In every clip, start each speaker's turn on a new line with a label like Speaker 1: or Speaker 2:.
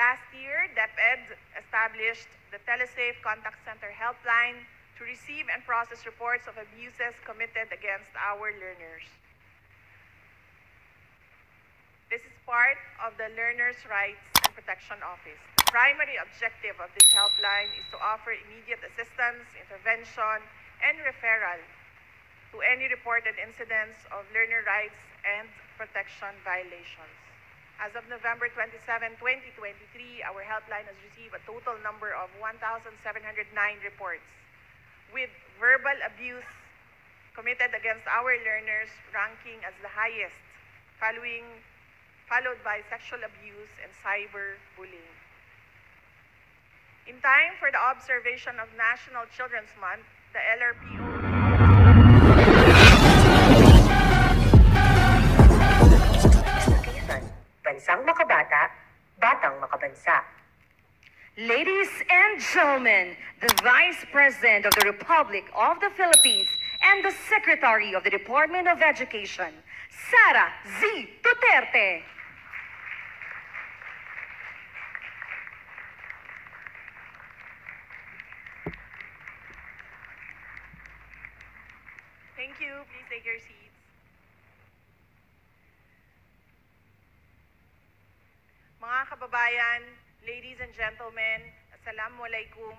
Speaker 1: Last year, DepEd established the TeleSafe Contact Center helpline to receive and process reports of abuses committed against our learners. This is part of the Learners' Rights and Protection Office. The primary objective of this helpline is to offer immediate assistance, intervention, and referral to any reported incidents of learner rights and protection violations. As of November 27, 2023, our helpline has received a total number of 1,709 reports, with verbal abuse committed against our learners ranking as the highest, followed by sexual abuse and cyberbullying. In time for the observation of National Children's Month, the LRPO
Speaker 2: Bansang Makabata, Batang Makabansa.
Speaker 3: Ladies and gentlemen, the Vice President of the Republic of the Philippines and the Secretary of the Department of Education, Sara Z. Duterte.
Speaker 1: Thank you. Please take your seats. Mga kababayan, ladies and gentlemen, assalamualaikum.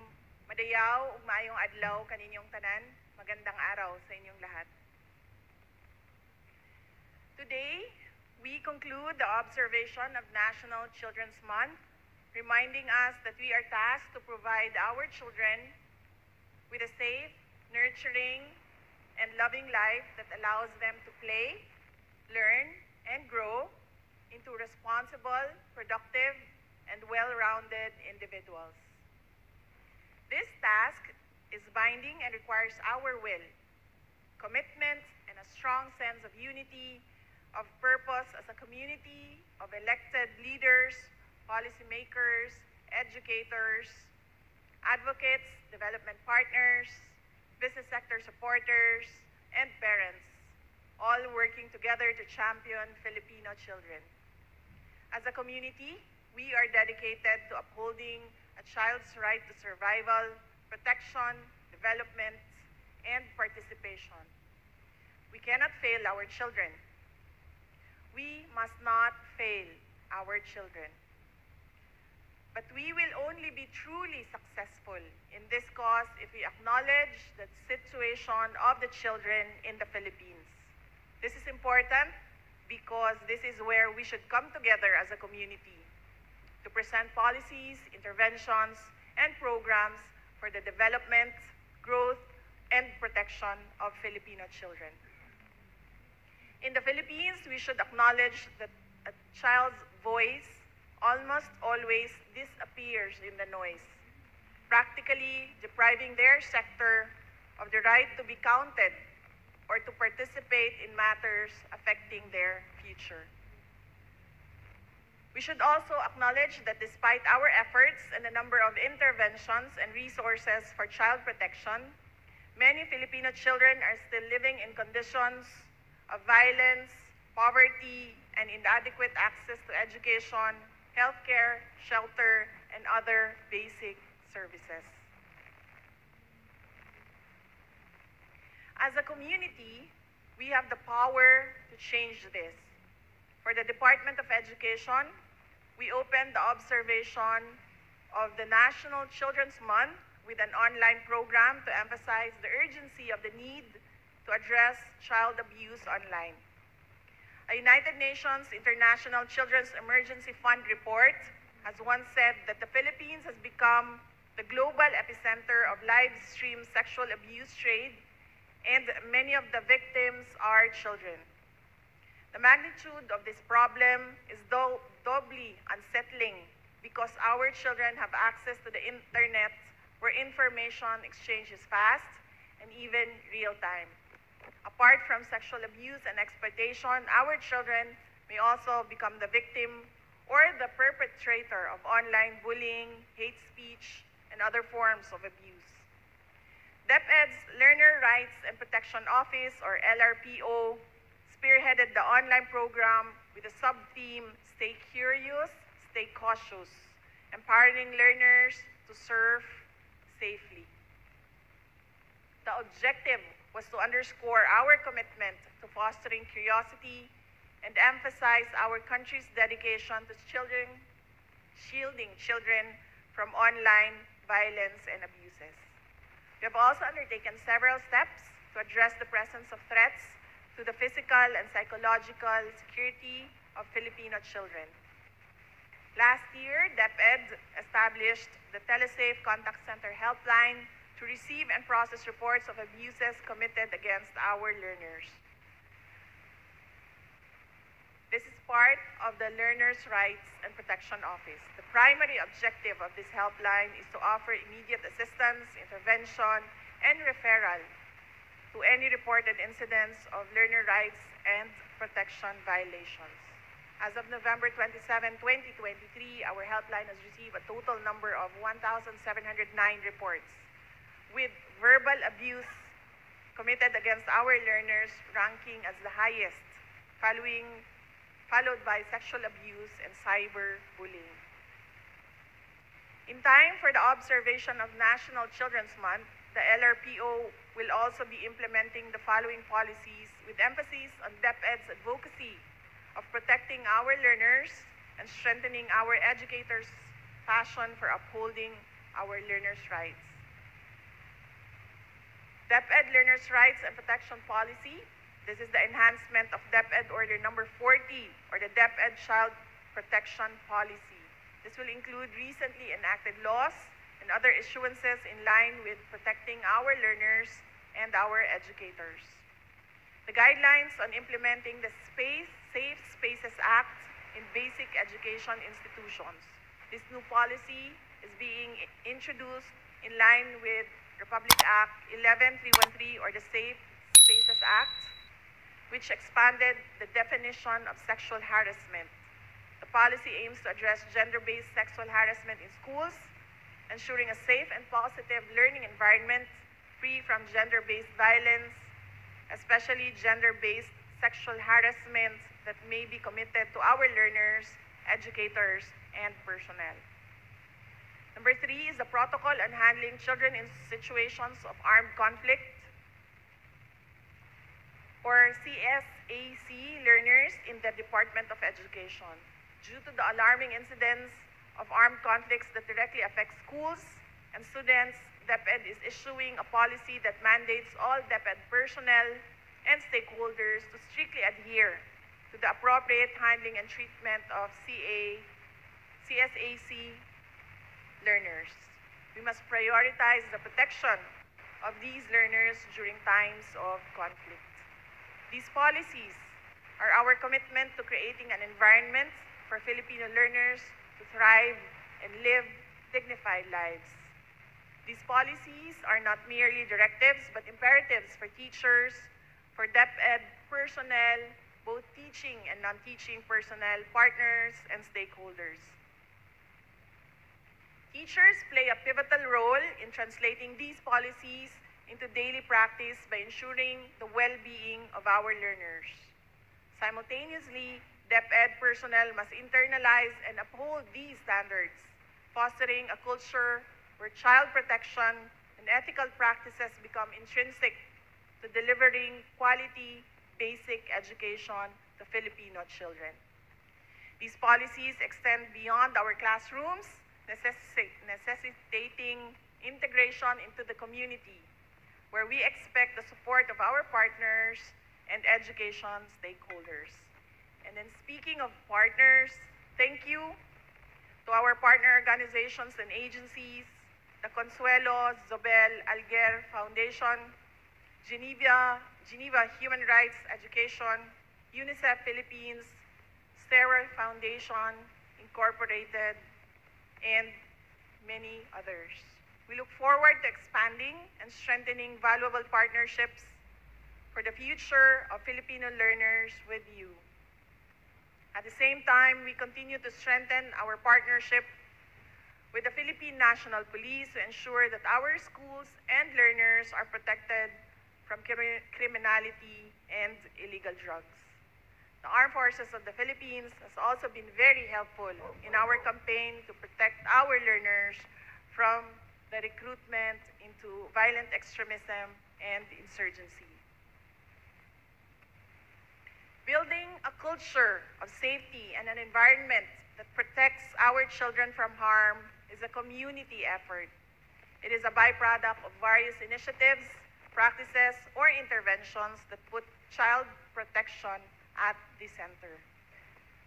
Speaker 1: Madayaw ug maayong adlaw kaninyong tanan. Magandang araw sa inyong lahat. Today, we conclude the observation of National Children's Month, reminding us that we are tasked to provide our children with a safe, nurturing, and loving life that allows them to play, learn, and grow into responsible, productive, and well-rounded individuals. This task is binding and requires our will, commitment, and a strong sense of unity, of purpose as a community of elected leaders, policymakers, educators, advocates, development partners, business sector supporters, and parents, all working together to champion Filipino children. As a community, we are dedicated to upholding a child's right to survival, protection, development, and participation. We cannot fail our children. We must not fail our children. But we will only be truly successful in this cause if we acknowledge the situation of the children in the Philippines. This is important because this is where we should come together as a community to present policies, interventions, and programs for the development, growth, and protection of Filipino children. In the Philippines, we should acknowledge that a child's voice almost always disappears in the noise, practically depriving their sector of the right to be counted or to participate in matters affecting their future. We should also acknowledge that despite our efforts and the number of interventions and resources for child protection, many Filipino children are still living in conditions of violence, poverty, and inadequate access to education, healthcare, shelter, and other basic services. As a community, we have the power to change this. For the Department of Education, we opened the observation of the National Children's Month with an online program to emphasize the urgency of the need to address child abuse online. A United Nations International Children's Emergency Fund report has once said that the Philippines has become the global epicenter of live-stream sexual abuse trade, and many of the victims are children. The magnitude of this problem is doubly unsettling because our children have access to the internet where information exchange is fast and even real-time. Apart from sexual abuse and exploitation, our children may also become the victim or the perpetrator of online bullying, hate speech, and other forms of abuse. DepEd's Learner Rights and Protection Office, or LRPO, spearheaded the online program with the sub-theme, Stay Curious, Stay Cautious, empowering learners to surf safely. The objective was to underscore our commitment to fostering curiosity and emphasize our country's dedication to shielding children from online violence and abuses. We have also undertaken several steps to address the presence of threats to the physical and psychological security of Filipino children. Last year, DepEd established the TeleSafe Contact Center helpline to receive and process reports of abuses committed against our learners. This is part of the Learners' Rights and Protection Office. The primary objective of this helpline is to offer immediate assistance, intervention, and referral to any reported incidents of learner rights and protection violations. As of November 27, 2023, our helpline has received a total number of 1,709 reports, with verbal abuse committed against our learners ranking as the highest, followed by sexual abuse and cyberbullying. In time for the observation of National Children's Month, the LRPO will also be implementing the following policies with emphasis on DepEd's advocacy of protecting our learners and strengthening our educators' passion for upholding our learners' rights. DepEd Learners' Rights and Protection Policy. This is the enhancement of DepEd Order Number 40, or the DepEd Child Protection Policy. This will include recently enacted laws and other issuances in line with protecting our learners and our educators. The guidelines on implementing the Safe Spaces Act in basic education institutions. This new policy is being introduced in line with Republic Act 11313, or the Safe Spaces Act, which expanded the definition of sexual harassment. The policy aims to address gender-based sexual harassment in schools, ensuring a safe and positive learning environment free from gender-based violence, especially gender-based sexual harassment that may be committed to our learners, educators, and personnel. Number 3 is the Protocol on Handling Children in Situations of Armed Conflict, or CSAC learners in the Department of Education. Due to the alarming incidents of armed conflicts that directly affect schools and students, DepEd is issuing a policy that mandates all DepEd personnel and stakeholders to strictly adhere to the appropriate handling and treatment of CSAC learners. We must prioritize the protection of these learners during times of conflict. These policies are our commitment to creating an environment for Filipino learners to thrive and live dignified lives. These policies are not merely directives, but imperatives for teachers, for DepEd personnel, both teaching and non-teaching personnel, partners, and stakeholders. Teachers play a pivotal role in translating these policies into daily practice by ensuring the well-being of our learners. Simultaneously, DepEd personnel must internalize and uphold these standards, fostering a culture where child protection and ethical practices become intrinsic to delivering quality, basic education to Filipino children. These policies extend beyond our classrooms, necessitating integration into the community, where we expect the support of our partners and education stakeholders. And then speaking of partners, thank you to our partner organizations and agencies, the Consuelo Zobel Alguer Foundation, Geneva Human Rights Education, UNICEF Philippines, Sterile Foundation Incorporated, and many others. We look forward to expanding and strengthening valuable partnerships for the future of Filipino learners with you. At the same time, we continue to strengthen our partnership with the Philippine National Police to ensure that our schools and learners are protected from criminality and illegal drugs. The Armed Forces of the Philippines has also been very helpful in our campaign to protect our learners from the recruitment into violent extremism and insurgency. Building a culture of safety and an environment that protects our children from harm is a community effort. It is a byproduct of various initiatives, practices, or interventions that put child protection at the center.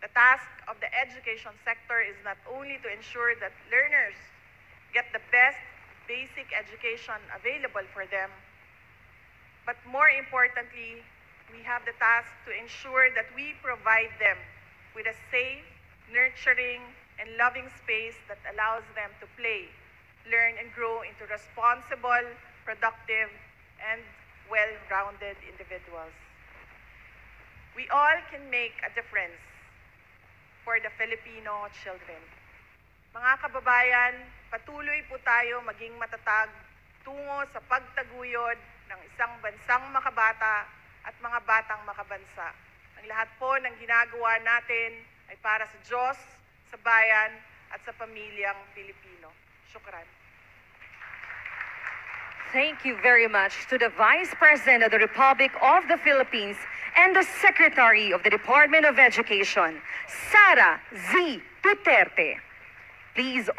Speaker 1: The task of the education sector is not only to ensure that learners get the best basic education available for them, but more importantly, we have the task to ensure that we provide them with a safe, nurturing, and loving space that allows them to play, learn, and grow into responsible, productive, and well-rounded individuals. We all can make a difference for the Filipino children. Mga kababayan, patuloy po tayo maging matatag tungo sa pagtaguyod ng isang bansang makabata at mga batang makabansa. Ang lahat po ng ginagawa natin ay para sa Diyos, sa bayan, at sa pamilyang Pilipino. Shukran.
Speaker 3: Thank you very much to the Vice President of the Republic of the Philippines and the Secretary of the Department of Education, Sara Z. Duterte. Please